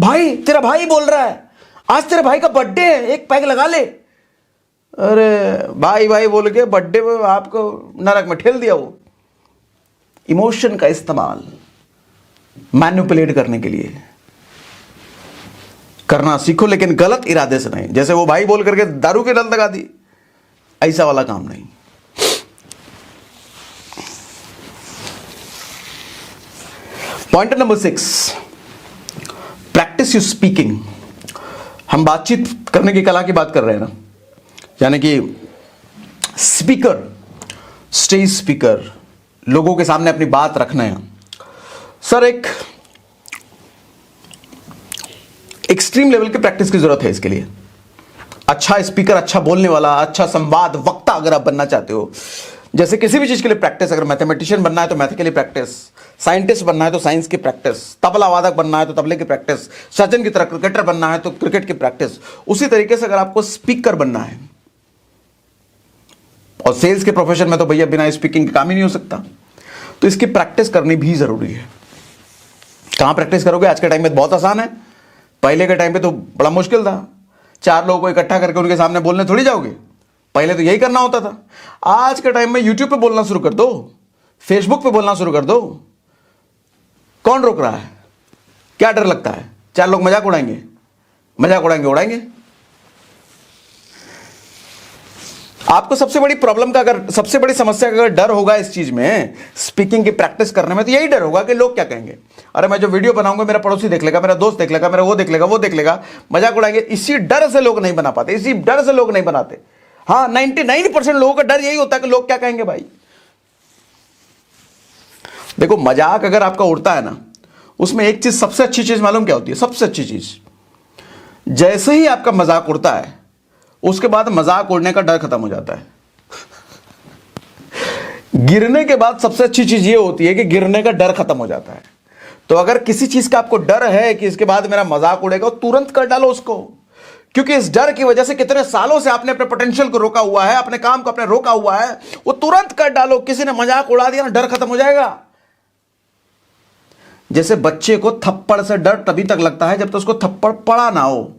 भाई तेरा भाई बोल रहा है, आज तेरे भाई का बर्थडे है, एक पैग लगा ले। अरे भाई भाई बोल के बर्थडे में आपको नरक में ठेल दिया। वो इमोशन का इस्तेमाल मैनिपुलेट करने के लिए करना सीखो, लेकिन गलत इरादे से नहीं। जैसे वो भाई बोल करके दारू की लत लगा दी, ऐसा वाला काम नहीं। Point number 6, practice you speaking. हम बातचीत करने की कला की बात कर रहे हैं ना, यानी कि स्पीकर, स्टेज स्पीकर, लोगों के सामने अपनी बात रखना है। सर एक एक्सट्रीम लेवल की प्रैक्टिस की जरूरत है इसके लिए। अच्छा स्पीकर, अच्छा बोलने वाला, अच्छा संवाद वक्ता अगर आप बनना चाहते हो, जैसे किसी भी चीज के लिए प्रैक्टिस, अगर मैथमेटिशियन बनना है तो मैथ के लिए प्रैक्टिस, साइंटिस्ट बनना है तो साइंस की प्रैक्टिस, तबला वादक बनना है तो तबले की प्रैक्टिस, सचिन की तरह क्रिकेटर बनना है तो क्रिकेट की प्रैक्टिस, उसी तरीके से अगर आपको स्पीकर बनना है, और सेल्स के प्रोफेशन में तो भैया बिना स्पीकिंग के काम ही नहीं हो सकता, तो इसकी प्रैक्टिस करनी भी जरूरी है। कहां प्रैक्टिस करोगे? आज के टाइम में बहुत आसान है, पहले के टाइम पे तो बड़ा मुश्किल था। 4 लोगों को इकट्ठा करके उनके सामने बोलने थोड़ी जाओगे, पहले तो यही करना होता था। आज के टाइम में यूट्यूब पे बोलना शुरू कर दो, फेसबुक पे बोलना शुरू कर दो, कौन रोक रहा है? क्या डर लगता है? 4 लोग मजाक उड़ाएंगे, उड़ाएंगे। आपको सबसे बड़ी प्रॉब्लम का, अगर सबसे बड़ी समस्या का अगर डर होगा इस चीज में, स्पीकिंग की प्रैक्टिस करने में, तो यही डर होगा कि लोग क्या कहेंगे। अरे मैं जो वीडियो बनाऊंगा मेरा पड़ोसी देख लेगा, मेरा दोस्त देख लेगा, मेरा वो देख लेगा, मजाक उड़ाएंगे। इसी डर से लोग नहीं बना पाते, इसी डर से लोग नहीं बनाते। हाँ, 99% लोगों का डर यही होता है कि लोग क्या कहेंगे। भाई देखो, मजाक अगर आपका उड़ता है ना, उसमें एक चीज, सबसे अच्छी चीज मालूम क्या होती है? सबसे अच्छी चीज, जैसे ही आपका मजाक उड़ता है उसके बाद मजाक उड़ने का डर खत्म हो जाता है। गिरने के बाद सबसे अच्छी चीज ये होती है कि गिरने का डर खत्म हो जाता है। तो अगर किसी चीज का आपको डर है कि इसके बाद मेरा मजाक उड़ेगा, तुरंत कर डालो उसको, क्योंकि इस डर की वजह से कितने सालों से आपने अपने पोटेंशियल को रोका हुआ है, अपने काम को अपने रोका हुआ है, वो तुरंत कर डालो। किसी ने मजाक उड़ा दिया ना, डर खत्म हो जाएगा। जैसे बच्चे को थप्पड़ से डर तभी तक लगता है जब तक उसको थप्पड़ पड़ा ना हो।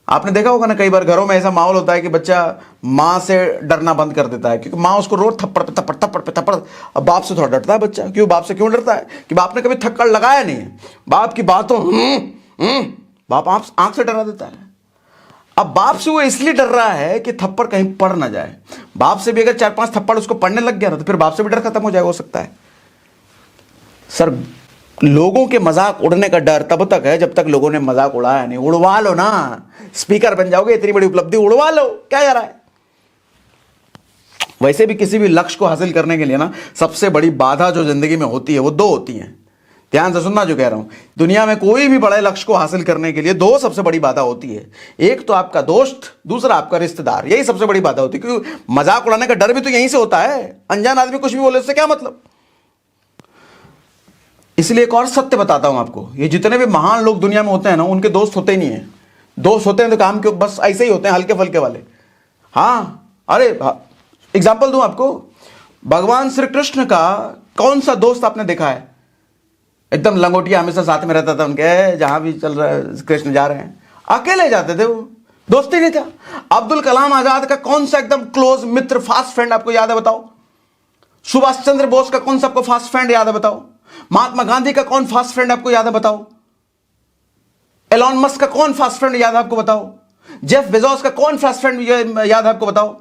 आपने देखा होगा ना, कई बार घरों में ऐसा माहौल होता है कि बच्चा मां से डरना बंद कर देता है, क्योंकि मां उसको रोज थप्पड़ पे थप्पड़। अब बाप से थोड़ा डरता है बच्चा। क्यों? बाप से क्यों डरता है? कि बाप ने कभी थक्कड़ लगाया नहीं है, बाप की बातों बाप आंख से डरा देता है। अब बाप से वो इसलिए डर रहा है कि थप्पड़ कहीं पड़ ना जाए। बाप से भी अगर 4-5 थप्पड़ उसको पड़ने लग गया ना, तो फिर बाप से भी डर खत्म हो जाएगा, हो सकता है। सर, लोगों के मजाक उड़ने का डर तब तक है जब तक लोगों ने मजाक उड़ाया नहीं। उड़वा लो ना, स्पीकर बन जाओगे, इतनी बड़ी उपलब्धि, उड़वा लो, क्या जा रहा है? वैसे भी किसी भी लक्ष्य को हासिल करने के लिए ना सबसे बड़ी बाधा जो जिंदगी में होती है वो दो होती हैं। ध्यान से सुनना जो कह रहा हूं, दुनिया में कोई भी बड़े लक्ष्य को हासिल करने के लिए दो सबसे बड़ी बाधा होती है। एक तो आपका दोस्त, दूसरा आपका रिश्तेदार। यही सबसे बड़ी बाधा होती है, क्योंकि मजाक उड़ाने का डर भी तो यहीं से होता है। अनजान आदमी कुछ भी बोले उससे क्या मतलब। इसलिए एक और सत्य बताता हूं आपको, ये जितने भी महान लोग दुनिया में होते हैं ना, उनके दोस्त होते ही नहीं है। दोस्त होते हैं तो काम के बस ऐसे ही होते हैं, हल्के फुल्के वाले। हाँ, अरे एग्जाम्पल दूं आपको, भगवान श्री कृष्ण का कौन सा दोस्त आपने देखा है एकदम लंगोटिया, हमेशा साथ में रहता था उनके, जहां भी चल रहा है कृष्ण जा रहे हैं, अकेले जाते थे, वो दोस्ती नहीं था। अब्दुल कलाम आजाद का कौन सा एकदम क्लोज मित्र, फास्ट फ्रेंड आपको याद है बताओ? सुभाष चंद्र बोस का कौन सा आपको फास्ट फ्रेंड याद है बताओ? महात्मा गांधी का कौन फास्ट फ्रेंड आपको याद है बताओ? एलॉन मस्क का कौन फास्ट फ्रेंड याद है आपको बताओ? जेफ बेजोस का कौन फास्ट फ्रेंड याद है आपको बताओ?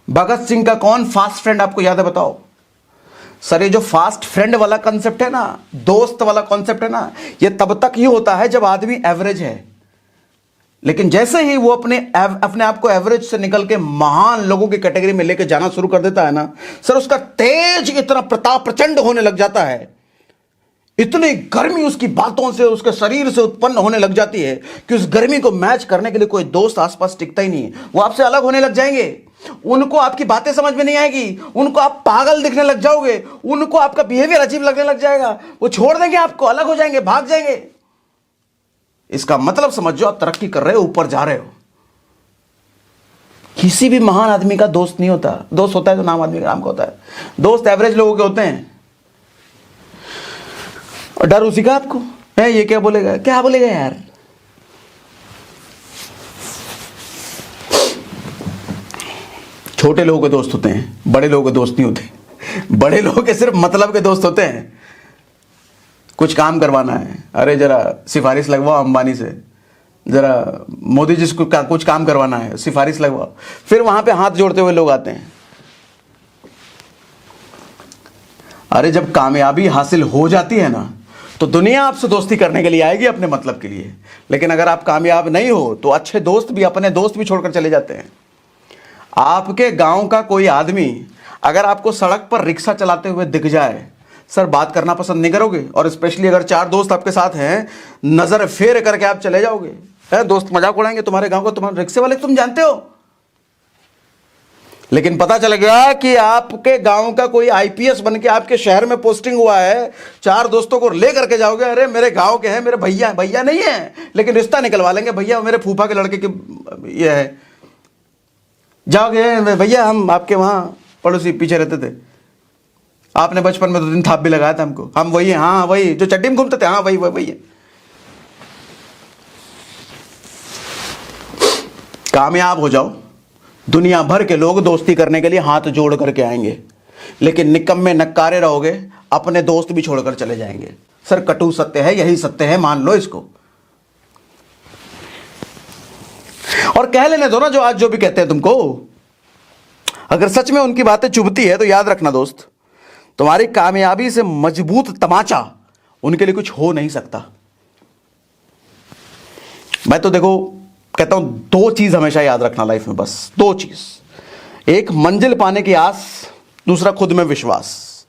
भगत सिंह का कौन फास्ट फ्रेंड आपको याद है बताओ? सर, ये जो फास्ट फ्रेंड वाला कॉन्सेप्ट है ना, दोस्त वाला कॉन्सेप्ट है ना, ये तब तक ही होता है जब आदमी एवरेज है। लेकिन जैसे ही वो अपने आप को एवरेज से निकल के महान लोगों की कैटेगरी में लेके जाना शुरू कर देता है ना सर, उसका तेज इतना प्रताप प्रचंड होने लग जाता है, इतनी गर्मी उसकी बातों से, उसके शरीर से उत्पन्न होने लग जाती है कि उस गर्मी को मैच करने के लिए कोई दोस्त आसपास टिकता ही नहीं है। वो आपसे अलग होने लग जाएंगे, उनको आपकी बातें समझ में नहीं आएगी, उनको आप पागल दिखने लग जाओगे, उनको आपका बिहेवियर अजीब लगने लग जाएगा, वो छोड़ देंगे आपको, अलग हो जाएंगे, भाग जाएंगे। इसका मतलब समझो, आप तरक्की कर रहे हो, ऊपर जा रहे हो। किसी भी महान आदमी का दोस्त नहीं होता। दोस्त होता है तो नाम आदमी का नाम का होता है। दोस्त एवरेज लोगों के होते हैं। और डर उसी का आपको है, ये क्या बोलेगा, क्या बोलेगा यार। छोटे लोगों के दोस्त होते हैं, बड़े लोगों के दोस्त नहीं होते। बड़े लोगों के सिर्फ मतलब के दोस्त होते हैं। कुछ काम करवाना है, अरे जरा सिफारिश लगवाओ अंबानी से, जरा मोदी जी को कुछ काम करवाना है, सिफारिश लगवाओ। फिर वहां पे हाथ जोड़ते हुए लोग आते हैं। अरे जब कामयाबी हासिल हो जाती है ना, तो दुनिया आपसे दोस्ती करने के लिए आएगी अपने मतलब के लिए। लेकिन अगर आप कामयाब नहीं हो तो अच्छे दोस्त भी, अपने दोस्त भी छोड़कर चले जाते हैं। आपके गांव का कोई आदमी अगर आपको सड़क पर रिक्शा चलाते हुए दिख जाए, सर बात करना पसंद नहीं करोगे। और स्पेशली अगर 4 दोस्त आपके साथ हैं, नजर फेर करके आप चले जाओगे। दोस्त मजाक उड़ाएंगे तुम्हारे गांव का, तुम्हारे रिक्शे वाले तुम जानते हो। लेकिन पता चल गया कि आपके गांव का कोई आईपीएस बन के आपके शहर में पोस्टिंग हुआ है, 4 दोस्तों को ले करके जाओगे, अरे मेरे गांव के हैं, मेरे भैया, भैया नहीं है लेकिन रिश्ता निकलवा लेंगे, भैया मेरे फूफा के लड़के की ये है, जाओगे भैया हम आपके वहां पड़ोसी पीछे रहते थे, आपने बचपन में 2 दिन थाप भी लगाया था हमको, हम वही हैं, हाँ वही जो चड्डी में घूमते थे, हाँ वही है। कामयाब हो जाओ, दुनिया भर के लोग दोस्ती करने के लिए हाथ जोड़ करके आएंगे, लेकिन निकम्मे नक्कारे रहोगे, अपने दोस्त भी छोड़कर चले जाएंगे। सर कटु सत्य है, यही सत्य है, मान लो इसको। और कह लेने दो ना जो आज जो भी कहते हैं तुमको, अगर सच में उनकी बातें चुभती है तो याद रखना दोस्त, तुम्हारी कामयाबी से मजबूत तमाचा उनके लिए कुछ हो नहीं सकता। मैं तो देखो कहता हूं 2 चीज हमेशा याद रखना लाइफ में, बस 2 चीज। एक मंजिल पाने की आस, दूसरा खुद में विश्वास।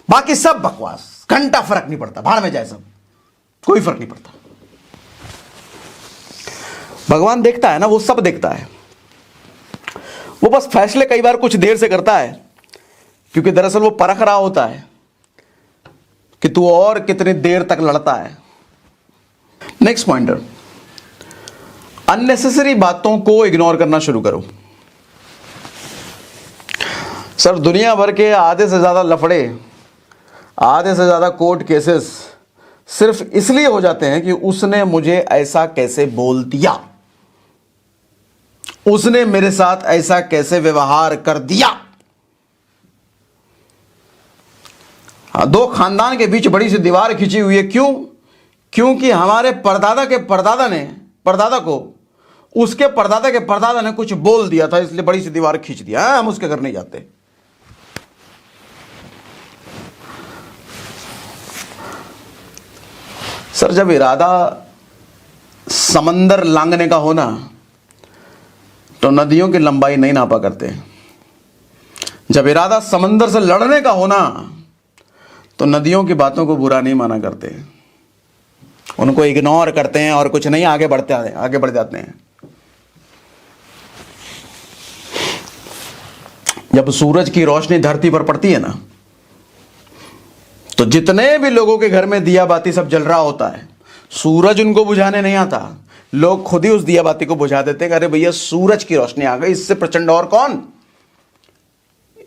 बाकी सब बकवास, घंटा फर्क नहीं पड़ता, भाड़ में जाए सब, कोई फर्क नहीं पड़ता। भगवान देखता है ना, वो सब देखता है। वो बस फैसले कई बार कुछ देर से करता है, क्योंकि दरअसल वो परख रहा होता है कि तू और कितनी देर तक लड़ता है। नेक्स्ट पॉइंटर, अननेसेसरी बातों को इग्नोर करना शुरू करो। सर दुनिया भर के आधे से ज्यादा लफड़े, आधे से ज्यादा कोर्ट केसेस सिर्फ इसलिए हो जाते हैं कि उसने मुझे ऐसा कैसे बोल दिया, उसने मेरे साथ ऐसा कैसे व्यवहार कर दिया। 2 खानदान के बीच बड़ी सी दीवार खिंची हुई है, क्यों? क्योंकि हमारे परदादा के परदादा को उसके परदादा के परदादा ने कुछ बोल दिया था, इसलिए बड़ी सी दीवार खींच दिया। हम उसके घर नहीं जाते। सर जब इरादा समंदर लांघने का हो ना, तो नदियों की लंबाई नहीं नापा करते, जब इरादा समंदर से लड़ने का होना तो नदियों की बातों को बुरा नहीं माना करते, उनको इग्नोर करते हैं और कुछ नहीं, आगे बढ़ जाते हैं। जब सूरज की रोशनी धरती पर पड़ती है ना, तो जितने भी लोगों के घर में दिया बाती सब जल रहा होता है, सूरज उनको बुझाने नहीं आता, लोग खुद ही उस दिया बाती को बुझा देते हैं। अरे भैया सूरज की रोशनी आ गई, इससे प्रचंड और कौन।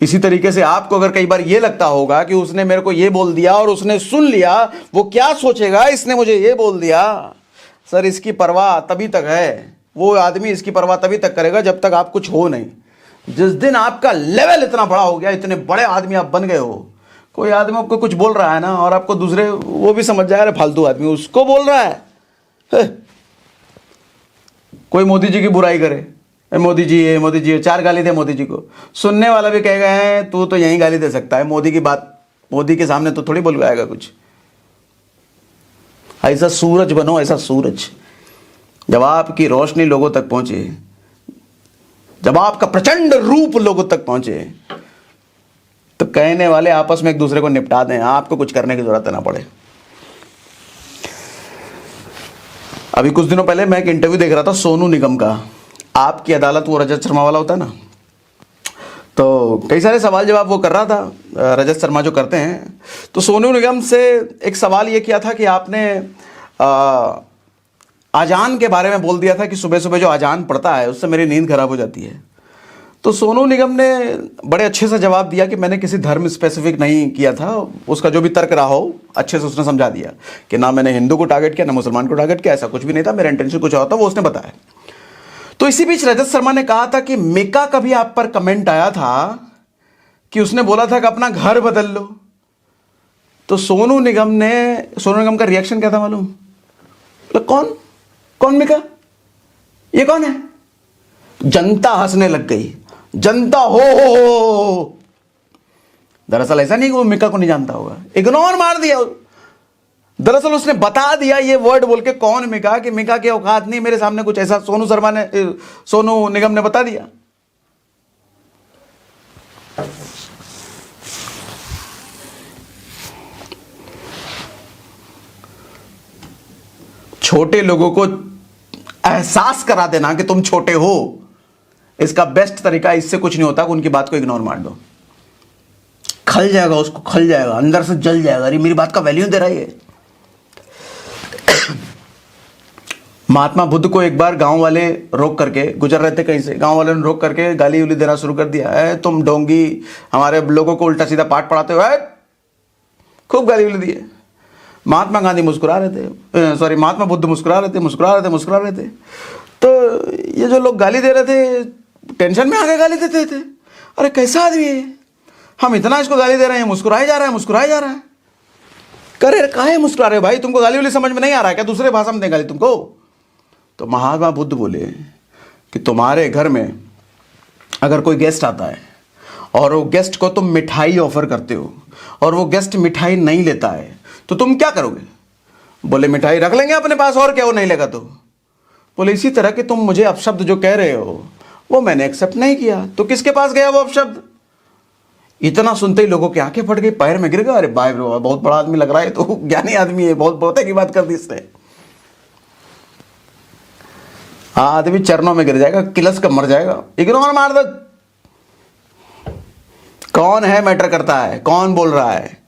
इसी तरीके से आपको अगर कई बार यह लगता होगा कि उसने मेरे को यह बोल दिया और उसने सुन लिया, वो क्या सोचेगा, इसने मुझे यह बोल दिया। सर इसकी परवाह तभी तक है, वो आदमी इसकी परवाह तभी तक करेगा जब तक आप कुछ हो नहीं। जिस दिन आपका लेवल इतना बड़ा हो गया, इतने बड़े आदमी आप बन गए हो, कोई आदमी आपको कुछ बोल रहा है ना और आपको दूसरे वो भी समझ जाए अरे फालतू आदमी उसको बोल रहा है। कोई मोदी जी की बुराई करे, मोदी जी चार गाली दे मोदी जी को, सुनने वाला भी कहेगा है तू तो यहीं गाली दे सकता है, मोदी की बात मोदी के सामने तो थोड़ी बोलवाएगा कुछ। ऐसा सूरज बनो, ऐसा सूरज। जब आपकी रोशनी लोगों तक पहुंचे, जब आपका प्रचंड रूप लोगों तक पहुंचे, तो कहने वाले आपस में एक दूसरे को निपटा दें, आपको कुछ करने की जरूरत ना पड़े। अभी कुछ दिनों पहले मैं एक इंटरव्यू देख रहा था सोनू निगम का, आपकी अदालत, वो रजत शर्मा वाला होता है ना, तो कई सारे सवाल जवाब वो कर रहा था, रजत शर्मा जो करते हैं। तो सोनू निगम से एक सवाल ये किया था कि आपने अजान के बारे में बोल दिया था कि सुबह सुबह जो अजान पड़ता है उससे मेरी नींद खराब हो जाती है। तो सोनू निगम ने बड़े अच्छे से जवाब दिया कि मैंने किसी धर्म स्पेसिफिक नहीं किया था, उसका जो भी तर्क रहा हो अच्छे से उसने समझा दिया कि ना मैंने हिंदू को टारगेट किया ना मुसलमान को टारगेट किया, ऐसा कुछ भी नहीं था, मेरा इंटेंशन कुछ और था, वो उसने बताया। तो इसी बीच रजत शर्मा ने कहा था कि मिका का भी आप पर कमेंट आया था कि उसने बोला था कि अपना घर बदल लो। तो सोनू निगम का रिएक्शन क्या था मालूम? कौन मिका, ये कौन है? जनता हंसने लग गई, जनता हो। दरअसल ऐसा नहीं कि वो मिका को नहीं जानता होगा, इग्नोर मार दिया। दरअसल उसने बता दिया ये वर्ड बोल के कौन मिका, कि मिका की औकात नहीं मेरे सामने कुछ ऐसा। सोनू निगम ने बता दिया। छोटे लोगों को एहसास करा देना कि तुम छोटे हो, इसका बेस्ट तरीका इससे कुछ नहीं होता कि उनकी बात को इग्नोर मार दो। खल जाएगा, उसको खल जाएगा, अंदर से जल जाएगा, अरे मेरी बात का वैल्यू दे रहा है। महात्मा बुद्ध को एक बार गांव वाले रोक करके, गुजर रहे थे कहीं से, गांव वाले ने रोक करके गाली उली देना शुरू कर दिया है, तुम ढोंगी हमारे लोगों को उल्टा सीधा पाठ पढ़ाते हो, खूब गाली उली दिए। महात्मा गांधी मुस्कुरा रहे थे, महात्मा बुद्ध मुस्कुरा रहे थे। तो ये जो लोग गाली दे रहे थे टेंशन में आके गाली देते थे, अरे कैसा आदमी है, हम इतना इसको गाली दे रहे हैं, मुस्कुराए जा रहा है। करे काहे मुस्कुरा रहे हो भाई, तुमको गाली उली समझ में नहीं आ रहा है क्या, दूसरे भाषा में दें गाली तुमको? तो महात्मा बुद्ध बोले कि तुम्हारे घर में अगर कोई गेस्ट आता है और वो गेस्ट को तुम मिठाई ऑफर करते हो और वो गेस्ट मिठाई नहीं लेता है तो तुम क्या करोगे? बोले मिठाई रख लेंगे अपने पास, और क्या, वो नहीं लेगा तो। बोले इसी तरह कि तुम मुझे अपशब्द जो कह रहे हो वो मैंने एक्सेप्ट नहीं किया, तो किसके पास गया वो अपशब्द? इतना सुनते ही लोगों की आंखें फट गई, पैर में गिर गए, अरे भाई बहुत बड़ा आदमी लग रहा है, तो ज्ञानी आदमी है, बहुत की बात कर दी इसने। आदमी चरणों में गिर जाएगा, किलस कर मर जाएगा, इग्नोर मार दो। कौन है मैटर करता है, कौन बोल रहा है,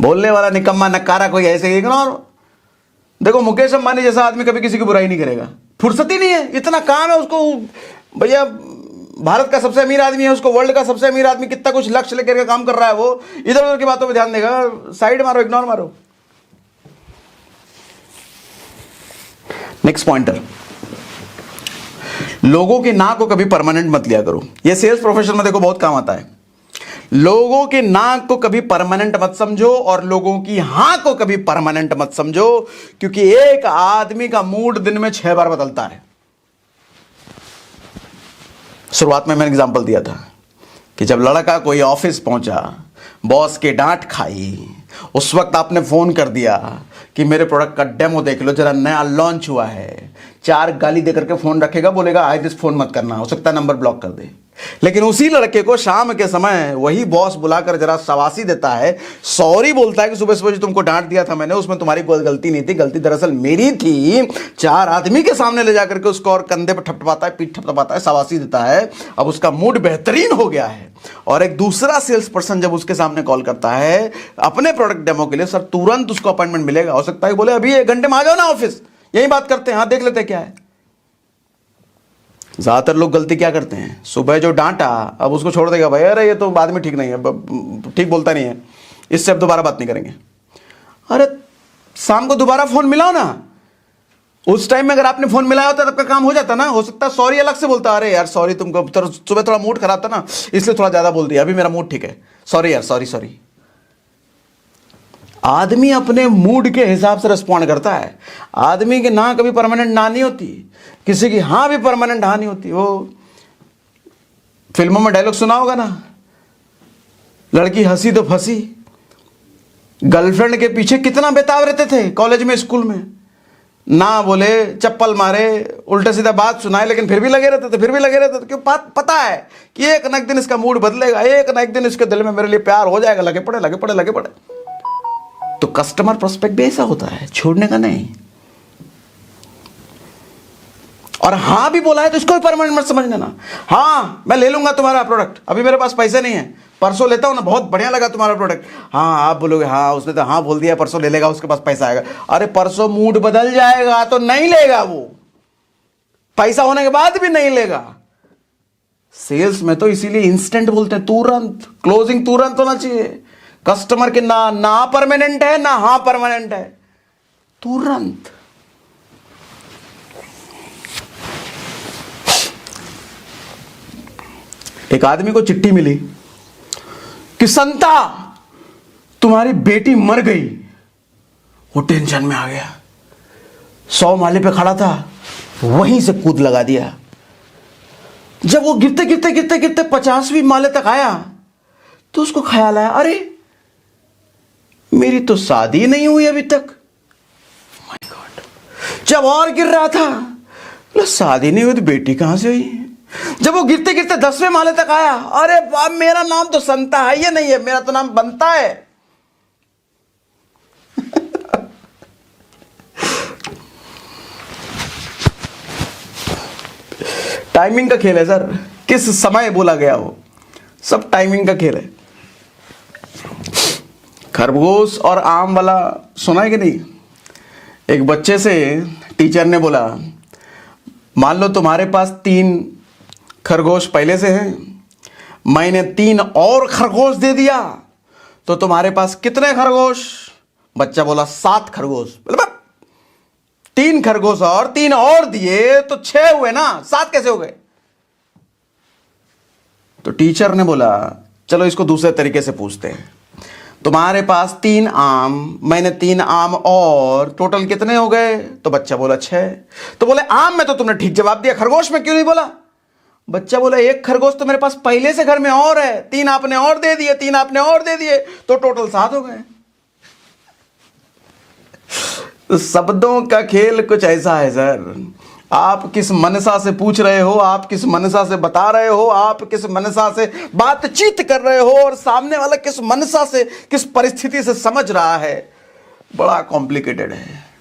बोलने वाला निकम्मा नकारा कोई ऐसे इग्नोर। देखो मुकेश अंबानी जैसा आदमी कभी किसी की बुराई नहीं करेगा, फुर्सत ही नहीं है, इतना काम है उसको। भैया भारत का सबसे अमीर आदमी है, उसको वर्ल्ड का सबसे अमीर आदमी, कितना कुछ लक्ष्य लेकर के काम कर रहा है, वो इधर उधर की बातों पे ध्यान देगा, साइड मारो, इग्नोर मारो। नेक्स्ट पॉइंटर, लोगों की नाक को कभी परमानेंट मत लिया करो। ये सेल्स प्रोफेशन में देखो बहुत काम आता है। लोगों की नाक को कभी परमानेंट मत समझो और लोगों की हां को कभी परमानेंट मत समझो, क्योंकि एक आदमी का मूड दिन में 6 बार बदलता है। शुरुआत में मैंने एग्जांपल दिया था कि जब लड़का कोई ऑफिस पहुंचा, बॉस की डांट खाई, उस वक्त आपने फोन कर दिया कि मेरे प्रोडक्ट का डेमो देख लो जरा, नया लॉन्च हुआ है। 4 गाली देकर के फोन रखेगा, बोलेगा आज दिस फोन मत करना, हो सकता है नंबर ब्लॉक कर दे। लेकिन उसी लड़के को शाम के समय वही बॉस बुलाकर जरा शाबाशी देता है, सॉरी बोलता है कि सुबह सुबह जो तुमको डांट दिया था मैंने, उसमें तुम्हारी कोई गलती नहीं थी, गलती दरअसल मेरी थी। 4 आदमी के सामने ले जाकर के उसको और कंधे पर ठपठपाता है, पीठ ठपठपाता है, शाबाशी देता है। अब उसका मूड बेहतरीन हो गया है। और एक दूसरा सेल्स पर्सन जब उसके सामने कॉल करता है अपने प्रोडक्ट डेमो के लिए, सर तुरंत उसको अपॉइंटमेंट मिलेगा, हो सकता है बोले अभी 1 घंटे में आ जाओ ना ऑफिस, यही बात करते हैं, हाँ देख लेते क्या है। ज्यादातर लोग गलती क्या करते हैं, सुबह जो डांटा अब उसको छोड़ देगा, भाई अरे ये तो आदमी ठीक नहीं है, ठीक बोलता नहीं है, इससे अब दोबारा बात नहीं करेंगे। अरे शाम को दोबारा फोन मिलाओ ना, उस टाइम में अगर आपने फोन मिलाया होता तब का काम हो जाता ना। हो सकता है सॉरी अलग से बोलता, अरे यार सॉरी, तुमको सुबह थोड़ा मूड खराब था ना इसलिए थोड़ा ज्यादा बोल दिया, अभी मेरा मूड ठीक है, सॉरी यार, सॉरी सॉरी। आदमी अपने मूड के हिसाब से रिस्पॉन्ड करता है। आदमी की ना कभी परमानेंट ना नहीं होती, किसी की हाँ भी परमानेंट हाँ नहीं होती। वो फिल्मों में डायलॉग सुना होगा ना, लड़की हंसी तो फंसी। गर्लफ्रेंड के पीछे कितना बेताब रहते थे कॉलेज में, स्कूल में, ना बोले, चप्पल मारे, उल्टे सीधा बात सुनाए, लेकिन फिर भी लगे रहते थे, क्यों? पता है कि एक न एक दिन इसका मूड बदलेगा, एक न एक दिन इसके दिल में मेरे लिए प्यार हो जाएगा, लगे पड़े। तो कस्टमर प्रोस्पेक्ट भी ऐसा होता है, छोड़ने का नहीं। और हाँ भी बोला है तो इसको भी परमानेंट मत समझ लेना। हाँ मैं ले लूंगा तुम्हारा प्रोडक्ट, अभी मेरे पास पैसे नहीं है, परसों लेता हूं ना, बहुत बढ़िया लगा तुम्हारा प्रोडक्ट। हाँ आप बोलोगे हाँ उसने तो हाँ बोल दिया, परसों ले लेगा, उसके पास पैसा आएगा। अरे परसों मूड बदल जाएगा तो नहीं लेगा, वो पैसा होने के बाद भी नहीं लेगा। सेल्स में तो इसीलिए इंस्टेंट बोलते हैं, तुरंत क्लोजिंग तुरंत होना चाहिए। कस्टमर के ना परमानेंट है ना हाँ परमानेंट है, तुरंत। एक आदमी को चिट्ठी मिली कि संता तुम्हारी बेटी मर गई। वो टेंशन में आ गया, 100 माले पे खड़ा था, वहीं से कूद लगा दिया। जब वो गिरते 50वीं माले तक आया तो उसको ख्याल आया, अरे मेरी तो शादी नहीं हुई अभी तक। My God. जब और गिर रहा था, बोला शादी नहीं हुई तो बेटी कहां से हुई। जब वो गिरते 10वें माले तक आया, अरे बाप मेरा नाम तो संता है, ये नहीं है, मेरा तो नाम बनता है। टाइमिंग का खेल है सर, किस समय बोला गया हो, सब टाइमिंग का खेल है। खरगोश और आम वाला सुना है कि नहीं? एक बच्चे से टीचर ने बोला, मान लो तुम्हारे पास 3 खरगोश पहले से हैं, मैंने 3 और खरगोश दे दिया तो तुम्हारे पास कितने खरगोश? बच्चा बोला 7 खरगोश। बोला 3 खरगोश और 3 और दिए तो 6 हुए ना, 7 कैसे हो गए? तो टीचर ने बोला चलो इसको दूसरे तरीके से पूछते हैं, तुम्हारे पास 3 आम, मैंने 3 आम और, टोटल कितने हो गए? तो बच्चा बोला 6। तो बोले आम में तो तुमने ठीक जवाब दिया, खरगोश में क्यों नहीं बोला? बच्चा बोला 1 खरगोश तो मेरे पास पहले से घर में और है, 3 आपने और दे दिए, 3 आपने और दे दिए, तो टोटल 7 हो गए। तो शब्दों का खेल कुछ ऐसा है सर, आप किस मनसा से पूछ रहे हो, आप किस मनसा से बता रहे हो, आप किस मनसा से बातचीत कर रहे हो, और सामने वाला किस मनसा से, किस परिस्थिति से समझ रहा है, बड़ा कॉम्प्लिकेटेड है।